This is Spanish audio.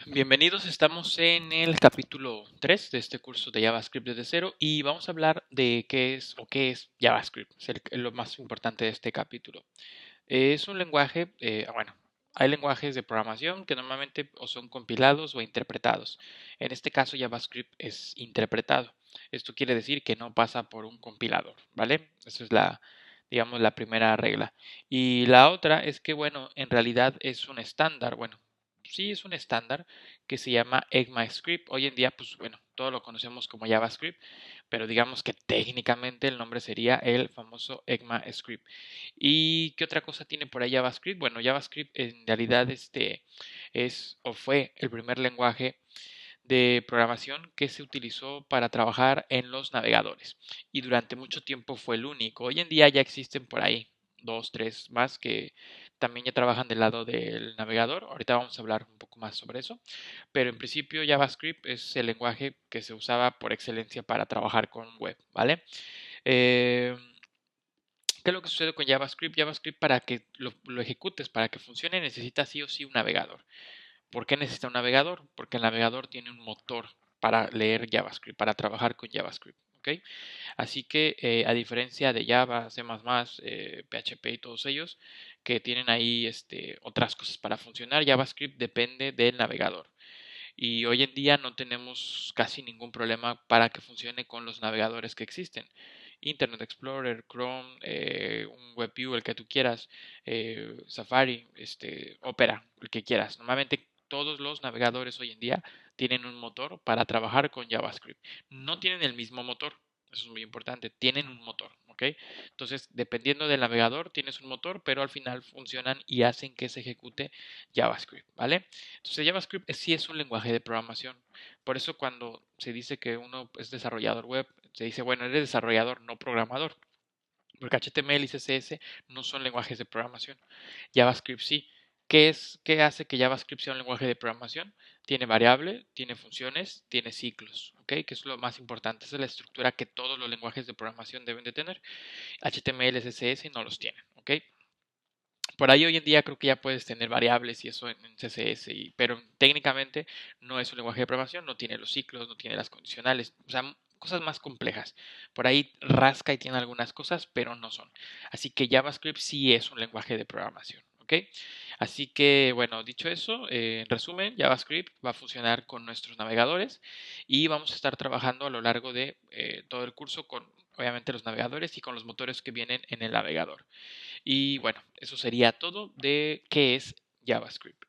Bienvenidos, estamos en el capítulo 3 de este curso de JavaScript desde cero y vamos a hablar de qué es JavaScript, es lo más importante de este capítulo. Es un lenguaje, bueno, hay lenguajes de programación que normalmente o son compilados o interpretados. En este caso JavaScript es interpretado. Esto quiere decir que no pasa por un compilador, ¿vale? Esa es digamos, la primera regla. Y la otra es que, bueno, en realidad es un estándar, bueno, sí es un estándar que se llama ECMAScript. Hoy en día, pues bueno, todos lo conocemos como JavaScript, pero digamos que técnicamente el nombre sería el famoso ECMAScript. ¿Y qué otra cosa tiene por ahí JavaScript? Bueno, JavaScript en realidad es o fue el primer lenguaje de programación que se utilizó para trabajar en los navegadores y durante mucho tiempo fue el único. Hoy en día ya existen por ahí dos, tres más que también ya trabajan del lado del navegador. Ahorita vamos a hablar un poco más sobre eso, pero en principio JavaScript es el lenguaje que se usaba por excelencia para trabajar con web, ¿vale? Eh, ¿Qué es lo que sucede con JavaScript? JavaScript para que lo ejecutes, para que funcione, necesita sí o sí un navegador. ¿Por qué necesita un navegador? Porque el navegador tiene un motor para leer JavaScript, para trabajar con JavaScript. ¿Ok? Así que a diferencia de Java, C++, PHP y todos ellos que tienen ahí otras cosas para funcionar, JavaScript depende del navegador. Y hoy en día no tenemos casi ningún problema para que funcione con los navegadores que existen. Internet Explorer, Chrome, un WebView, el que tú quieras, Safari, Opera, el que quieras. Normalmente todos los navegadores hoy en día tienen un motor para trabajar con JavaScript. No tienen el mismo motor, eso es muy importante, tienen un motor, ¿ok? Entonces, dependiendo del navegador, tienes un motor, pero al final funcionan y hacen que se ejecute JavaScript, ¿vale? Entonces, JavaScript sí es un lenguaje de programación. Por eso cuando se dice que uno es desarrollador web, se dice, bueno, eres desarrollador, no programador. Porque HTML y CSS no son lenguajes de programación. JavaScript sí. ¿Qué hace que JavaScript sea un lenguaje de programación? Tiene variable, tiene funciones, tiene ciclos, ¿ok? Que es lo más importante. Esa es la estructura que todos los lenguajes de programación deben de tener. HTML, CSS no los tienen, ¿ok? Por ahí hoy en día creo que ya puedes tener variables y eso en CSS, pero técnicamente no es un lenguaje de programación, no tiene los ciclos, no tiene las condicionales, o sea, cosas más complejas. Por ahí rasca y tiene algunas cosas, pero no son. Así que JavaScript sí es un lenguaje de programación, ¿ok? Así que, bueno, dicho eso, en resumen, JavaScript va a funcionar con nuestros navegadores y vamos a estar trabajando a lo largo de todo el curso con, obviamente, los navegadores y con los motores que vienen en el navegador. Y bueno, eso sería todo de qué es JavaScript.